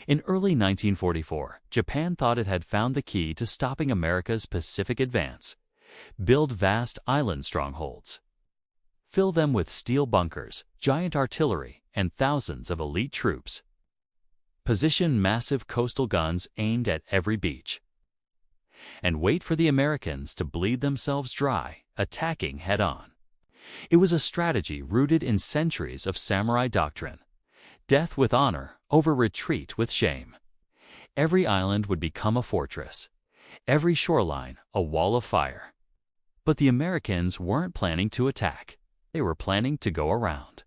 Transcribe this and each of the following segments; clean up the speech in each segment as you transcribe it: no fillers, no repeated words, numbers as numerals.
In early 1944, Japan thought it had found the key to stopping America's Pacific advance: build vast island strongholds. Fill them with steel bunkers, giant artillery, and thousands of elite troops. Position massive coastal guns aimed at every beach. And wait for the Americans to bleed themselves dry, attacking head-on. It was a strategy rooted in centuries of samurai doctrine: death with honor over retreat with shame. Every island would become a fortress, every shoreline a wall of fire. But the Americans weren't planning to attack. They were planning to go around.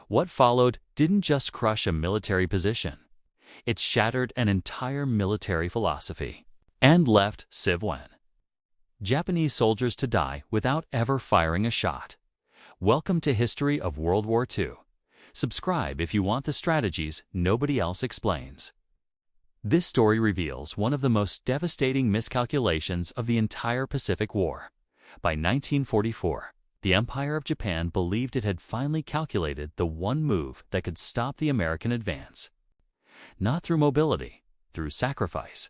What followed didn't just crush a military position. It shattered an entire military philosophy and left Civ 1. Japanese soldiers to die without ever firing a shot. Welcome to History of World War II. Subscribe if you want the strategies nobody else explains. This story reveals one of the most devastating miscalculations of the entire Pacific War. By 1944, the Empire of Japan believed it had finally calculated the one move that could stop the American advance. Not through mobility, through sacrifice.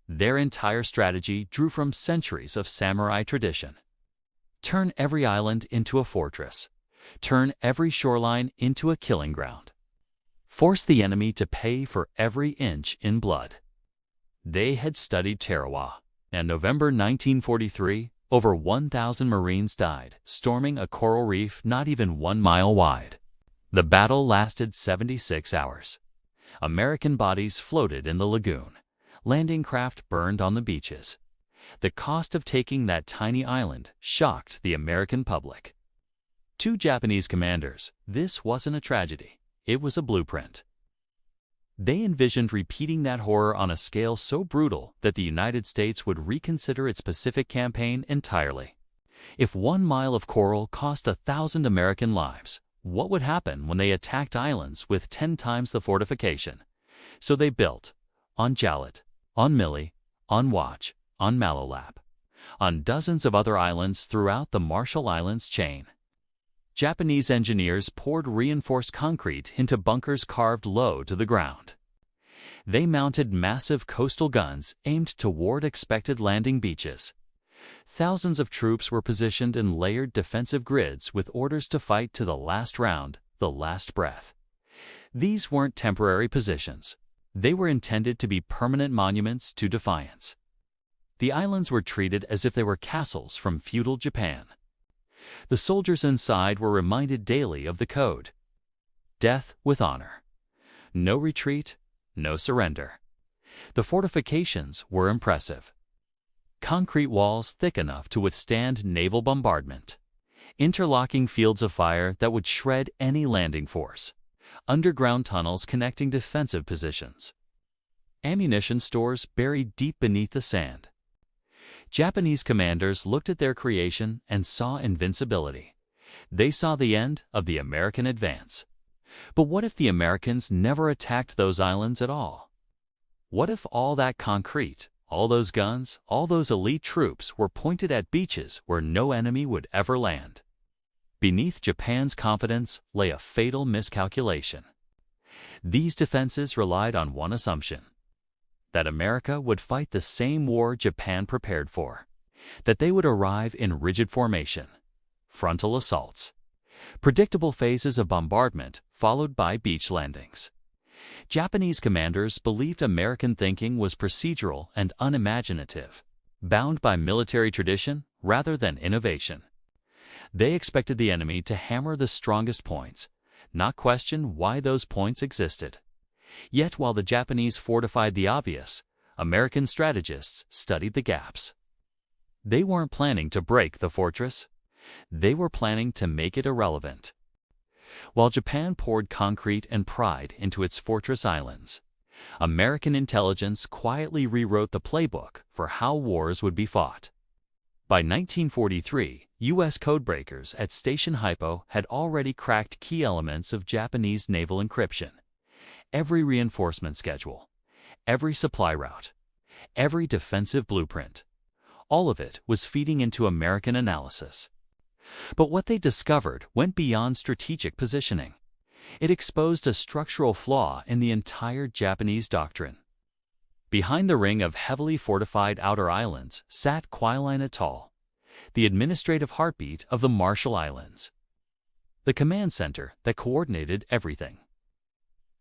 Their entire strategy drew from centuries of samurai tradition. Turn every island into a fortress. Turn every shoreline into a killing ground. Force the enemy to pay for every inch in blood. They had studied Tarawa, and November 1943, over 1,000 Marines died, storming a coral reef not even 1 mile wide. The battle lasted 76 hours. American bodies floated in the lagoon. Landing craft burned on the beaches. The cost of taking that tiny island shocked the American public. To Japanese commanders, this wasn't a tragedy. It was a blueprint. They envisioned repeating that horror on a scale so brutal that the United States would reconsider its Pacific campaign entirely. If 1 mile of coral cost 1,000 American lives, what would happen when they attacked islands with 10 times the fortification? So they built, on Jaluit, on Mili, on Wotje, on Maloelap, on dozens of other islands throughout the Marshall Islands chain. Japanese engineers poured reinforced concrete into bunkers carved low to the ground. They mounted massive coastal guns aimed toward expected landing beaches. Thousands of troops were positioned in layered defensive grids with orders to fight to the last round, the last breath. These weren't temporary positions. They were intended to be permanent monuments to defiance. The islands were treated as if they were castles from feudal Japan. The soldiers inside were reminded daily of the code: death with honor. No retreat, no surrender. The fortifications were impressive. Concrete walls thick enough to withstand naval bombardment. Interlocking fields of fire that would shred any landing force. Underground tunnels connecting defensive positions. Ammunition stores buried deep beneath the sand. Japanese commanders looked at their creation and saw invincibility. They saw the end of the American advance. But what if the Americans never attacked those islands at all? What if all that concrete, all those guns, all those elite troops were pointed at beaches where no enemy would ever land? Beneath Japan's confidence lay a fatal miscalculation. These defenses relied on one assumption: that America would fight the same war Japan prepared for, that they would arrive in rigid formation, frontal assaults, predictable phases of bombardment followed by beach landings. Japanese commanders believed American thinking was procedural and unimaginative, bound by military tradition rather than innovation. They expected the enemy to hammer the strongest points, not question why those points existed. Yet while the Japanese fortified the obvious, American strategists studied the gaps. They weren't planning to break the fortress. They were planning to make it irrelevant. While Japan poured concrete and pride into its fortress islands, American intelligence quietly rewrote the playbook for how wars would be fought. By 1943, U.S. codebreakers at Station Hypo had already cracked key elements of Japanese naval encryption. Every reinforcement schedule, every supply route, every defensive blueprint, all of it was feeding into American analysis. But what they discovered went beyond strategic positioning. It exposed a structural flaw in the entire Japanese doctrine. Behind the ring of heavily fortified outer islands sat Kwajalein Atoll, the administrative heartbeat of the Marshall Islands, the command center that coordinated everything.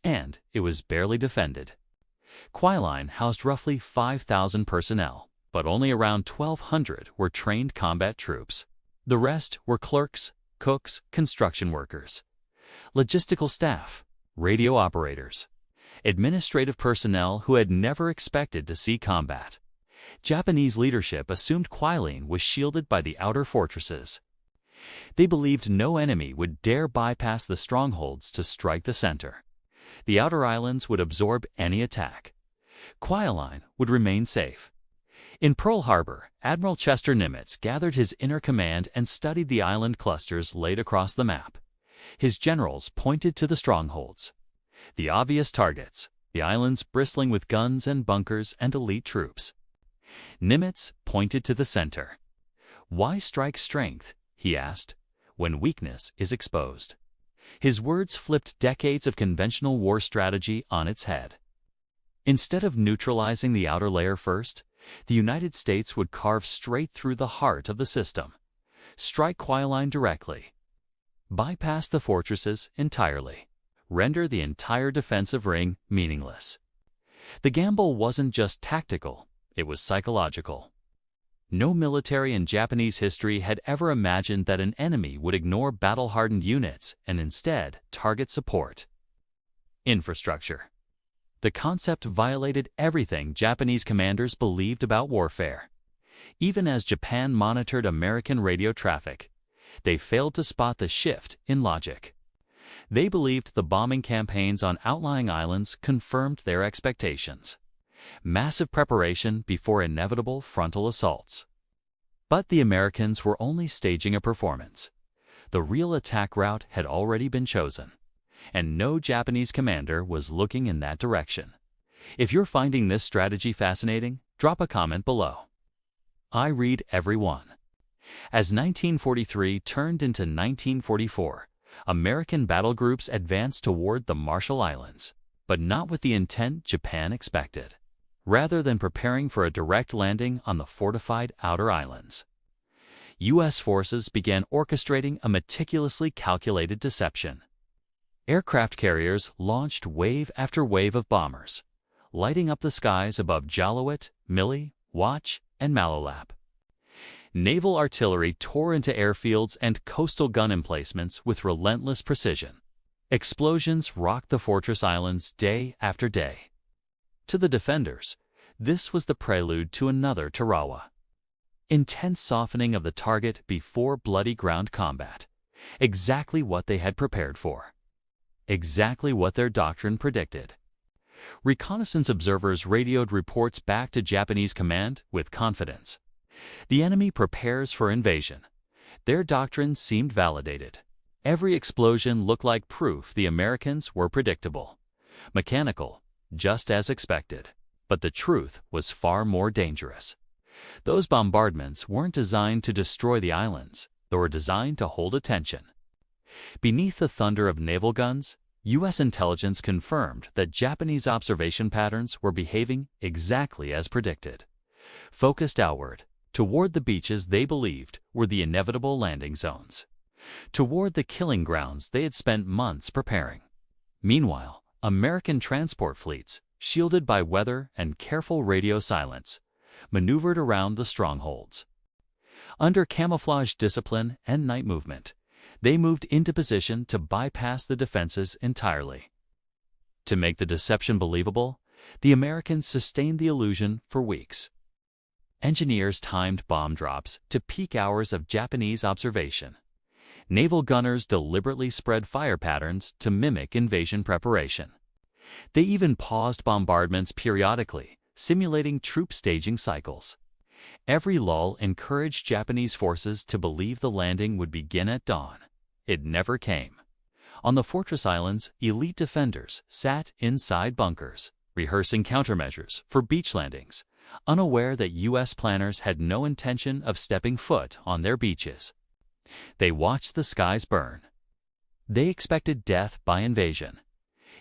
And it was barely defended. Kwajalein housed roughly 5,000 personnel, but only around 1,200 were trained combat troops. The rest were clerks, cooks, construction workers, logistical staff, radio operators, administrative personnel who had never expected to see combat. Japanese leadership assumed Kwajalein was shielded by the outer fortresses. They believed no enemy would dare bypass the strongholds to strike the center. The outer islands would absorb any attack. Kwajalein would remain safe. In Pearl Harbor, Admiral Chester Nimitz gathered his inner command and studied the island clusters laid across the map. His generals pointed to the strongholds, the obvious targets, the islands bristling with guns and bunkers and elite troops. Nimitz pointed to the center. "Why strike strength," he asked, "when weakness is exposed?" His words flipped decades of conventional war strategy on its head. Instead of neutralizing the outer layer first, the United States would carve straight through the heart of the system, strike Kwajalein directly, bypass the fortresses entirely, render the entire defensive ring meaningless. The gamble wasn't just tactical, it was psychological. No military in Japanese history had ever imagined that an enemy would ignore battle-hardened units and instead target support. Infrastructure. The concept violated everything Japanese commanders believed about warfare. Even as Japan monitored American radio traffic, they failed to spot the shift in logic. They believed the bombing campaigns on outlying islands confirmed their expectations. Massive preparation before inevitable frontal assaults. But the Americans were only staging a performance. The real attack route had already been chosen, and no Japanese commander was looking in that direction. If you're finding this strategy fascinating, drop a comment below. I read every one. As 1943 turned into 1944, American battle groups advanced toward the Marshall Islands, but not with the intent Japan expected. Rather than preparing for a direct landing on the fortified outer islands, U.S. forces began orchestrating a meticulously calculated deception. Aircraft carriers launched wave after wave of bombers, lighting up the skies above Jaluit, Mili, Wotje, and Maloelap. Naval artillery tore into airfields and coastal gun emplacements with relentless precision. Explosions rocked the fortress islands day after day. To the defenders, this was the prelude to another Tarawa. Intense softening of the target before bloody ground combat. Exactly what they had prepared for. Exactly what their doctrine predicted. Reconnaissance observers radioed reports back to Japanese command with confidence. The enemy prepares for invasion. Their doctrine seemed validated. Every explosion looked like proof the Americans were predictable. Mechanical, just as expected. But the truth was far more dangerous. Those bombardments weren't designed to destroy the islands. They were designed to hold attention. Beneath the thunder of naval guns, U.S. intelligence confirmed that Japanese observation patterns were behaving exactly as predicted. Focused outward, toward the beaches they believed were the inevitable landing zones. Toward the killing grounds they had spent months preparing. Meanwhile, American transport fleets, shielded by weather and careful radio silence, maneuvered around the strongholds. Under camouflage discipline and night movement, they moved into position to bypass the defenses entirely. To make the deception believable, the Americans sustained the illusion for weeks. Engineers timed bomb drops to peak hours of Japanese observation. Naval gunners deliberately spread fire patterns to mimic invasion preparation. They even paused bombardments periodically, simulating troop staging cycles. Every lull encouraged Japanese forces to believe the landing would begin at dawn. It never came. On the fortress islands, elite defenders sat inside bunkers, rehearsing countermeasures for beach landings, unaware that U.S. planners had no intention of stepping foot on their beaches. They watched the skies burn. They expected death by invasion.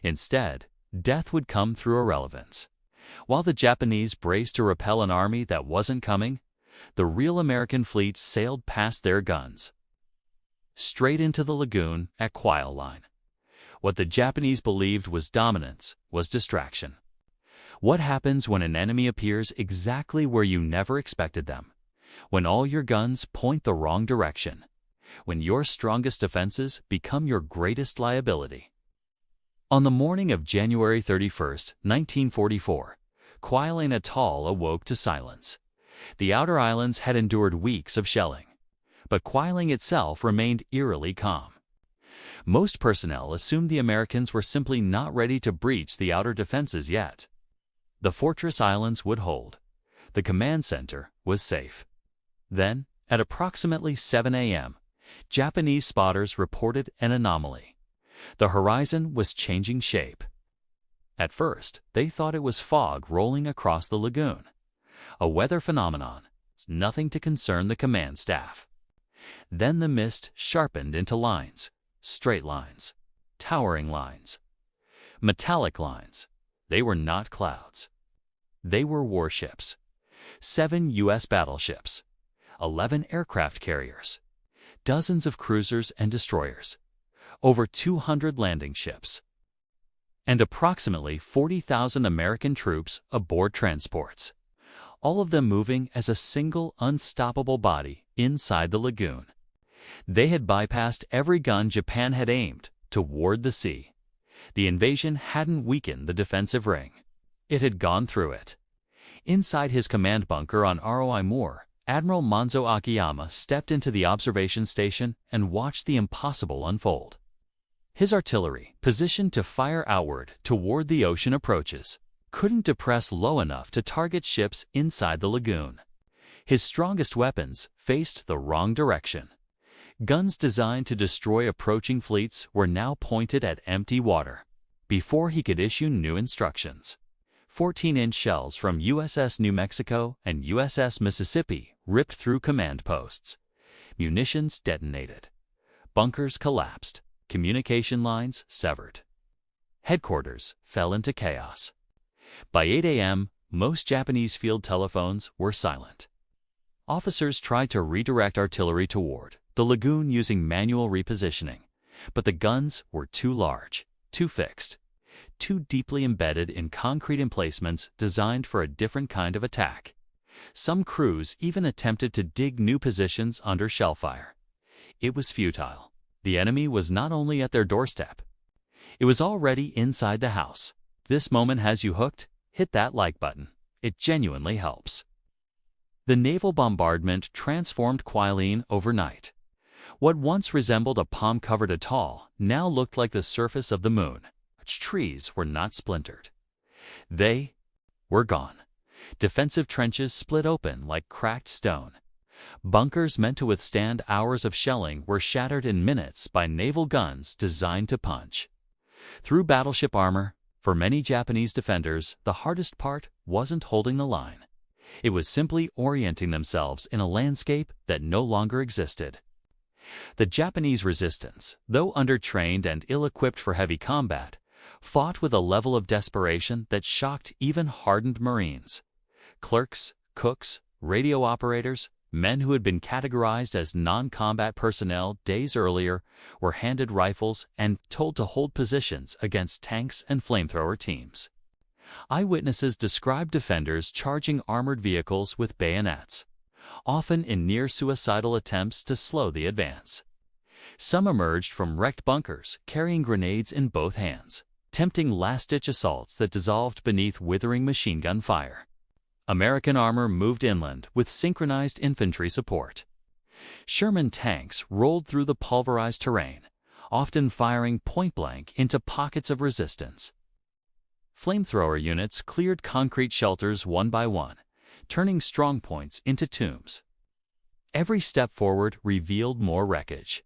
Instead, death would come through irrelevance. While the Japanese braced to repel an army that wasn't coming, the real American fleet sailed past their guns, straight into the lagoon at Kwajalein. What the Japanese believed was dominance was distraction. What happens when an enemy appears exactly where you never expected them? When all your guns point the wrong direction? When your strongest defenses become your greatest liability? On the morning of January 31st, 1944, Kwajalein Atoll awoke to silence. The outer islands had endured weeks of shelling, but Kwajalein itself remained eerily calm. Most personnel assumed the Americans were simply not ready to breach the outer defenses yet. The fortress islands would hold. The command center was safe. Then, at approximately 7 a.m., Japanese spotters reported an anomaly. The horizon was changing shape. At first, they thought it was fog rolling across the lagoon. A weather phenomenon, nothing to concern the command staff. Then the mist sharpened into lines, straight lines, towering lines, metallic lines. They were not clouds. They were warships. 7 U.S. battleships, 11 aircraft carriers, dozens of cruisers and destroyers, over 200 landing ships, and approximately 40,000 American troops aboard transports, all of them moving as a single unstoppable body inside the lagoon. They had bypassed every gun Japan had aimed toward the sea. The invasion hadn't weakened the defensive ring. It had gone through it. Inside his command bunker on Roi Moor, Admiral Manzo Akiyama stepped into the observation station and watched the impossible unfold. His artillery, positioned to fire outward toward the ocean approaches, couldn't depress low enough to target ships inside the lagoon. His strongest weapons faced the wrong direction. Guns designed to destroy approaching fleets were now pointed at empty water. Before he could issue new instructions, 14-inch shells from USS New Mexico and USS Mississippi ripped through command posts. Munitions detonated. Bunkers collapsed. Communication lines severed. Headquarters fell into chaos. By 8 a.m., most Japanese field telephones were silent. Officers tried to redirect artillery toward the lagoon using manual repositioning, but the guns were too large, too fixed, too deeply embedded in concrete emplacements designed for a different kind of attack. Some crews even attempted to dig new positions under shellfire. It was futile. The enemy was not only at their doorstep, it was already inside the house. This moment has you hooked? Hit that like button. It genuinely helps. The naval bombardment transformed Kwajalein overnight. What once resembled a palm-covered atoll now looked like the surface of the moon. Its trees were not splintered. They were gone. Defensive trenches split open like cracked stone. Bunkers meant to withstand hours of shelling were shattered in minutes by naval guns designed to punch through battleship armor. For many Japanese defenders, the hardest part wasn't holding the line. It was simply orienting themselves in a landscape that no longer existed. The Japanese resistance, though undertrained and ill-equipped for heavy combat, fought with a level of desperation that shocked even hardened Marines. Clerks, cooks, radio operators, men who had been categorized as non-combat personnel days earlier were handed rifles and told to hold positions against tanks and flamethrower teams. Eyewitnesses described defenders charging armored vehicles with bayonets, often in near-suicidal attempts to slow the advance. Some emerged from wrecked bunkers carrying grenades in both hands, tempting last-ditch assaults that dissolved beneath withering machine gun fire. American armor moved inland with synchronized infantry support. Sherman tanks rolled through the pulverized terrain, often firing point-blank into pockets of resistance. Flamethrower units cleared concrete shelters one by one, turning strongpoints into tombs. Every step forward revealed more wreckage.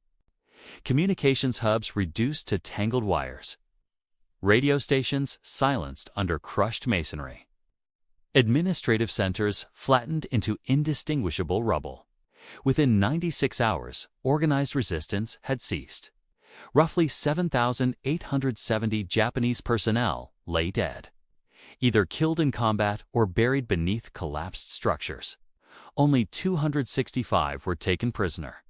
Communications hubs reduced to tangled wires. Radio stations silenced under crushed masonry. Administrative centers flattened into indistinguishable rubble. Within 96 hours, organized resistance had ceased. Roughly 7,870 Japanese personnel lay dead, either killed in combat or buried beneath collapsed structures. Only 265 were taken prisoner.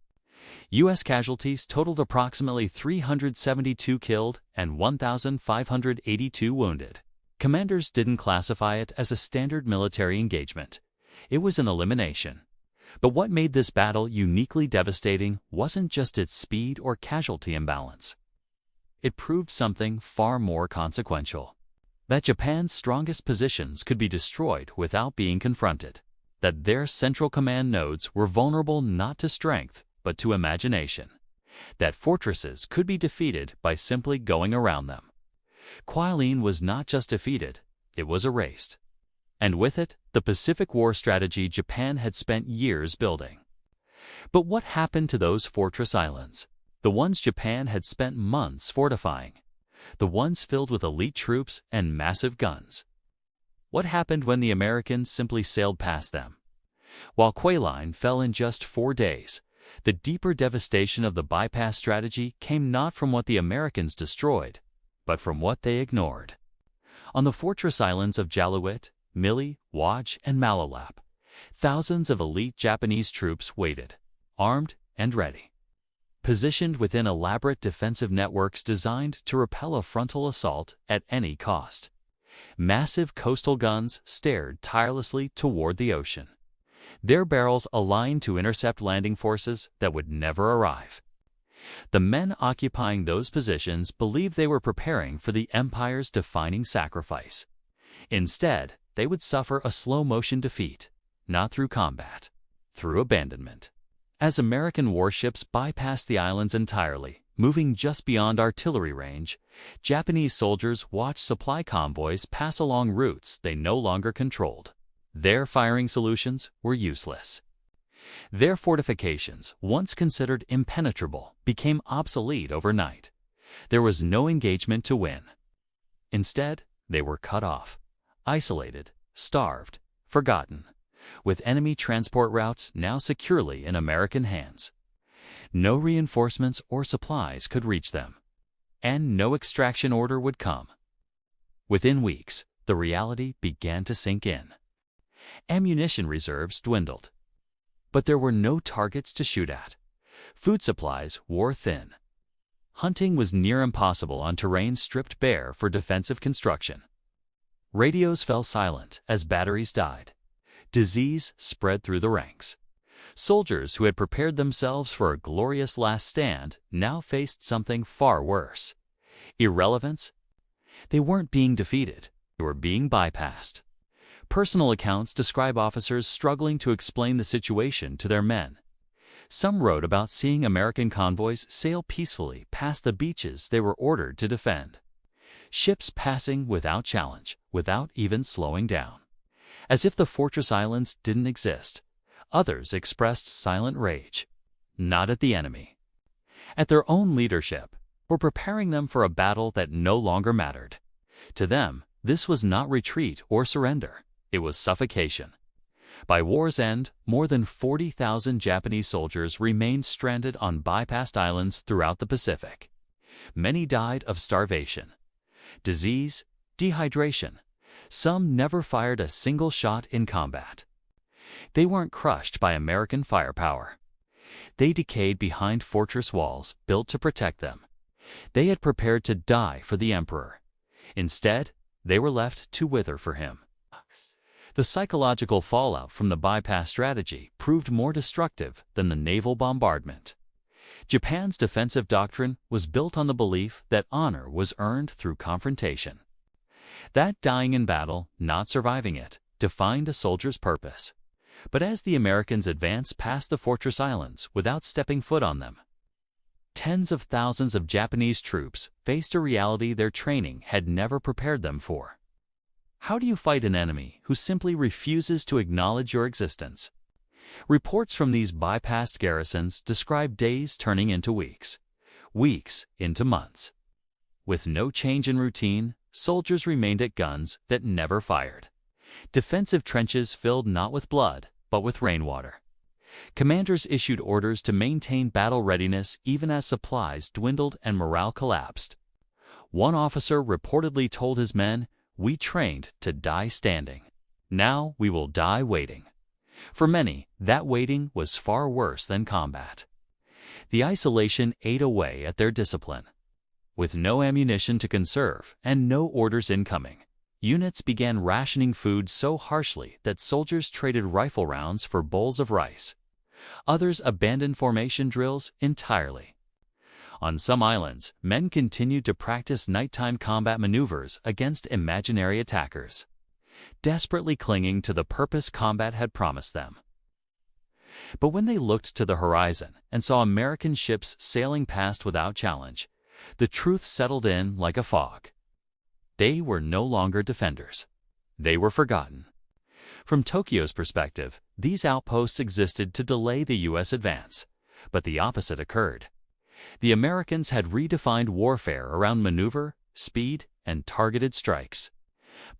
U.S. casualties totaled approximately 372 killed and 1,582 wounded. Commanders didn't classify it as a standard military engagement. It was an elimination. But what made this battle uniquely devastating wasn't just its speed or casualty imbalance. It proved something far more consequential: that Japan's strongest positions could be destroyed without being confronted, that their central command nodes were vulnerable not to strength but to imagination, that fortresses could be defeated by simply going around them. Kwajalein was not just defeated, it was erased. And with it, the Pacific War strategy Japan had spent years building. But what happened to those fortress islands? The ones Japan had spent months fortifying. The ones filled with elite troops and massive guns. What happened when the Americans simply sailed past them? While Kwajalein fell in just 4 days, the deeper devastation of the bypass strategy came not from what the Americans destroyed, but from what they ignored. On the fortress islands of Jaluit, Mili, Wotje, and Maloelap, thousands of elite Japanese troops waited, armed and ready, positioned within elaborate defensive networks designed to repel a frontal assault at any cost. Massive coastal guns stared tirelessly toward the ocean, their barrels aligned to intercept landing forces that would never arrive. The men occupying those positions believed they were preparing for the Empire's defining sacrifice. Instead, they would suffer a slow-motion defeat, not through combat, through abandonment. As American warships bypassed the islands entirely, moving just beyond artillery range, Japanese soldiers watched supply convoys pass along routes they no longer controlled. Their firing solutions were useless. Their fortifications, once considered impenetrable, became obsolete overnight. There was no engagement to win. Instead, they were cut off, isolated, starved, forgotten, with enemy transport routes now securely in American hands. No reinforcements or supplies could reach them, and no extraction order would come. Within weeks, the reality began to sink in. Ammunition reserves dwindled, but there were no targets to shoot at. Food supplies wore thin. Hunting was near impossible on terrain stripped bare for defensive construction. Radios fell silent as batteries died. Disease spread through the ranks. Soldiers who had prepared themselves for a glorious last stand now faced something far worse. Irrelevance? They weren't being defeated, they were being bypassed. Personal accounts describe officers struggling to explain the situation to their men. Some wrote about seeing American convoys sail peacefully past the beaches they were ordered to defend. Ships passing without challenge, without even slowing down. As if the fortress islands didn't exist. Others expressed silent rage, not at the enemy, at their own leadership, or preparing them for a battle that no longer mattered. To them, this was not retreat or surrender, it was suffocation. By war's end, more than 40,000 Japanese soldiers remained stranded on bypassed islands throughout the Pacific. Many died of starvation, disease, dehydration. Some never fired a single shot in combat. They weren't crushed by American firepower. They decayed behind fortress walls built to protect them. They had prepared to die for the emperor. Instead, they were left to wither for him. The psychological fallout from the bypass strategy proved more destructive than the naval bombardment. Japan's defensive doctrine was built on the belief that honor was earned through confrontation. That dying in battle, not surviving it, defined a soldier's purpose. But as the Americans advanced past the fortress islands without stepping foot on them, tens of thousands of Japanese troops faced a reality their training had never prepared them for. How do you fight an enemy who simply refuses to acknowledge your existence? Reports from these bypassed garrisons describe days turning into weeks, weeks into months. With no change in routine, soldiers remained at guns that never fired. Defensive trenches filled not with blood, but with rainwater. Commanders issued orders to maintain battle readiness even as supplies dwindled and morale collapsed. One officer reportedly told his men, "We trained to die standing. Now we will die waiting." For many, that waiting was far worse than combat. The isolation ate away at their discipline. With no ammunition to conserve and no orders incoming, units began rationing food so harshly that soldiers traded rifle rounds for bowls of rice. Others abandoned formation drills entirely. On some islands, men continued to practice nighttime combat maneuvers against imaginary attackers, desperately clinging to the purpose combat had promised them. But when they looked to the horizon and saw American ships sailing past without challenge, the truth settled in like a fog. They were no longer defenders. They were forgotten. From Tokyo's perspective, these outposts existed to delay the U.S. advance, but the opposite occurred. The Americans had redefined warfare around maneuver, speed, and targeted strikes,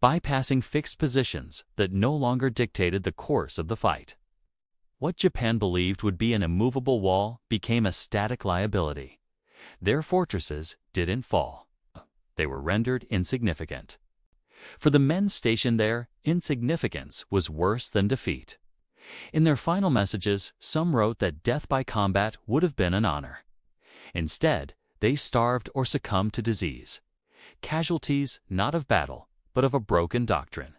bypassing fixed positions that no longer dictated the course of the fight. What Japan believed would be an immovable wall became a static liability. Their fortresses didn't fall. They were rendered insignificant. For the men stationed there, insignificance was worse than defeat. In their final messages, some wrote that death by combat would have been an honor. Instead, they starved or succumbed to disease, casualties not of battle, but of a broken doctrine.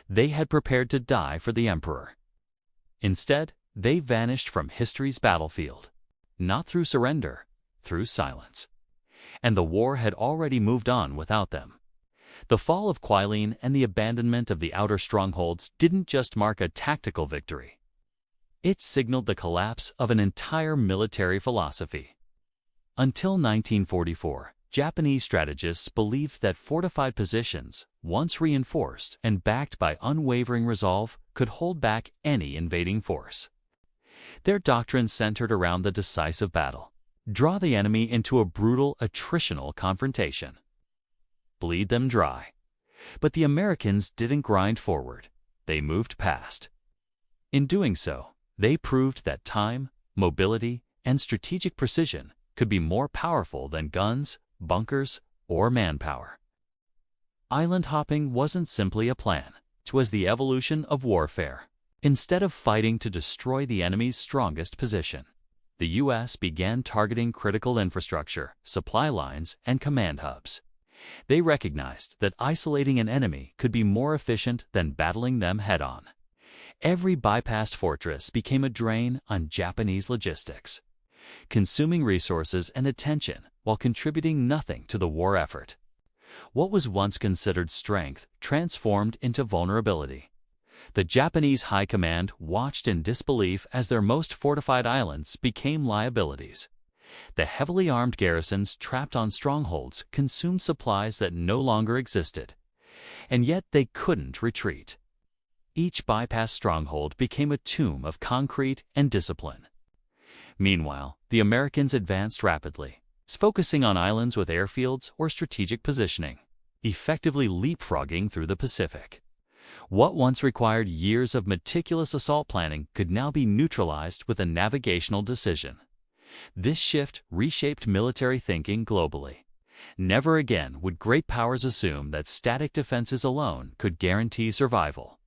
They had prepared to die for the emperor. Instead, they vanished from history's battlefield, not through surrender, through silence. And the war had already moved on without them. The fall of Kwajalein and the abandonment of the outer strongholds didn't just mark a tactical victory. It signaled the collapse of an entire military philosophy. Until 1944, Japanese strategists believed that fortified positions, once reinforced and backed by unwavering resolve, could hold back any invading force. Their doctrine centered around the decisive battle. Draw the enemy into a brutal attritional confrontation. Bleed them dry. But the Americans didn't grind forward. They moved past. In doing so, they proved that time, mobility, and strategic precision could be more powerful than guns, bunkers, or manpower. Island hopping wasn't simply a plan. It was the evolution of warfare. Instead of fighting to destroy the enemy's strongest position, the U.S. began targeting critical infrastructure, supply lines, and command hubs. They recognized that isolating an enemy could be more efficient than battling them head-on. Every bypassed fortress became a drain on Japanese logistics, consuming resources and attention while contributing nothing to the war effort. What was once considered strength transformed into vulnerability. The Japanese High Command watched in disbelief as their most fortified islands became liabilities. The heavily armed garrisons trapped on strongholds consumed supplies that no longer existed, and yet they couldn't retreat. Each bypassed stronghold became a tomb of concrete and discipline. Meanwhile, the Americans advanced rapidly, focusing on islands with airfields or strategic positioning, effectively leapfrogging through the Pacific. What once required years of meticulous assault planning could now be neutralized with a navigational decision. This shift reshaped military thinking globally. Never again would great powers assume that static defenses alone could guarantee survival.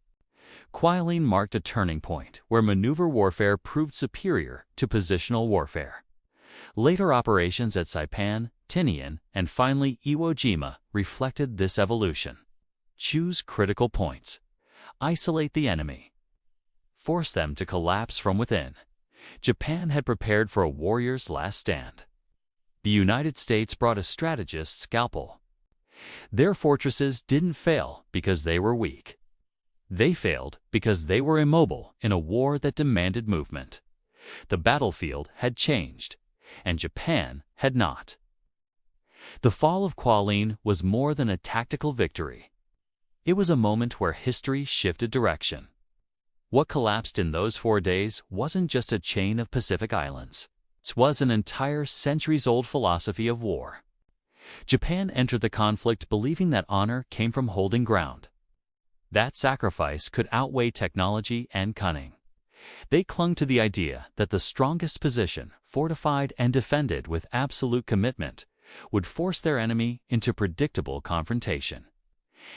Kwajalein marked a turning point where maneuver warfare proved superior to positional warfare. Later operations at Saipan, Tinian, and finally Iwo Jima reflected this evolution. Choose critical points. Isolate the enemy. Force them to collapse from within. Japan had prepared for a warrior's last stand. The United States brought a strategist's scalpel. Their fortresses didn't fail because they were weak. They failed because they were immobile in a war that demanded movement. The battlefield had changed, and Japan had not. The fall of Kwajalein was more than a tactical victory. It was a moment where history shifted direction. What collapsed in those 4 days wasn't just a chain of Pacific islands. It was an entire centuries-old philosophy of war. Japan entered the conflict believing that honor came from holding ground. That sacrifice could outweigh technology and cunning. They clung to the idea that the strongest position, fortified and defended with absolute commitment, would force their enemy into predictable confrontation.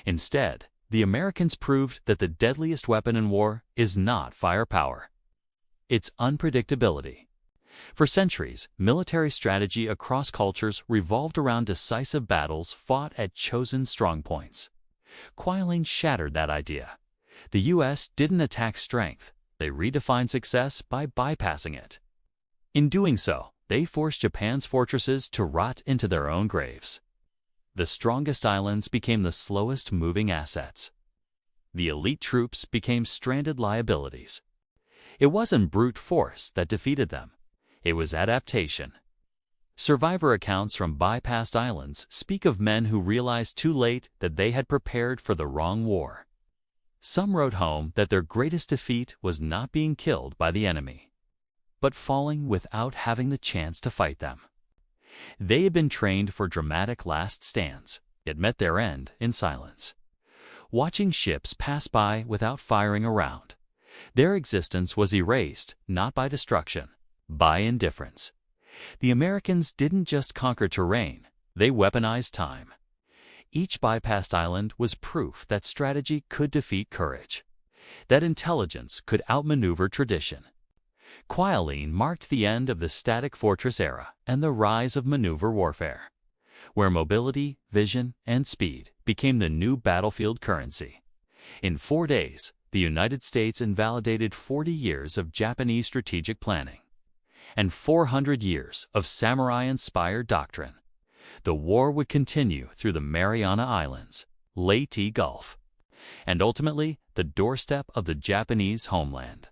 Instead, the Americans proved that the deadliest weapon in war is not firepower. It's unpredictability. For centuries, military strategy across cultures revolved around decisive battles fought at chosen strongpoints. Kwajalein shattered that idea. The U.S. didn't attack strength. They redefined success by bypassing it. In doing so, they forced Japan's fortresses to rot into their own graves. The strongest islands became the slowest moving assets. The elite troops became stranded liabilities. It wasn't brute force that defeated them. It was adaptation. Survivor accounts from bypassed islands speak of men who realized too late that they had prepared for the wrong war. Some wrote home that their greatest defeat was not being killed by the enemy, but falling without having the chance to fight them. They had been trained for dramatic last stands, yet met their end in silence. Watching ships pass by without firing a round, their existence was erased not by destruction, by indifference. The Americans didn't just conquer terrain, they weaponized time. Each bypassed island was proof that strategy could defeat courage, that intelligence could outmaneuver tradition. Kwajalein marked the end of the static fortress era and the rise of maneuver warfare, where mobility, vision, and speed became the new battlefield currency. In 4 days, the United States invalidated 40 years of Japanese strategic planning and 400 years of samurai-inspired doctrine. The war would continue through the Mariana Islands, Leyte Gulf, and ultimately the doorstep of the Japanese homeland.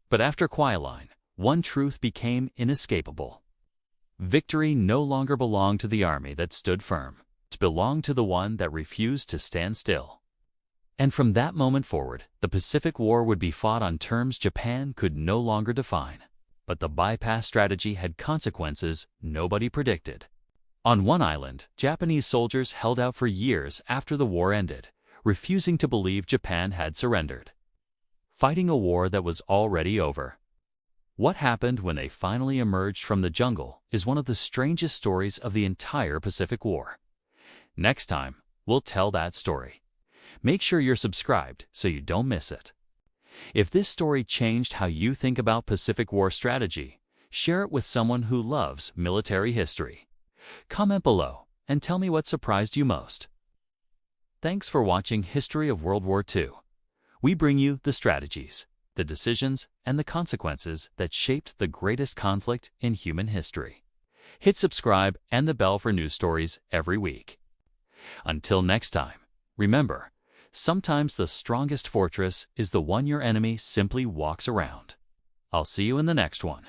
But after Kwajalein, one truth became inescapable. Victory no longer belonged to the army that stood firm. It belonged to the one that refused to stand still. And from that moment forward, the Pacific War would be fought on terms Japan could no longer define. But the bypass strategy had consequences nobody predicted. On one island, Japanese soldiers held out for years after the war ended, refusing to believe Japan had surrendered, fighting a war that was already over. What happened when they finally emerged from the jungle is one of the strangest stories of the entire Pacific War. Next time, we'll tell that story. Make sure you're subscribed so you don't miss it. If this story changed how you think about Pacific War strategy, share it with someone who loves military history. Comment below and tell me what surprised you most. Thanks for watching History of World War II. We bring you the strategies, the decisions, and the consequences that shaped the greatest conflict in human history. Hit subscribe and the bell for news stories every week. Until next time, remember, sometimes the strongest fortress is the one your enemy simply walks around. I'll see you in the next one.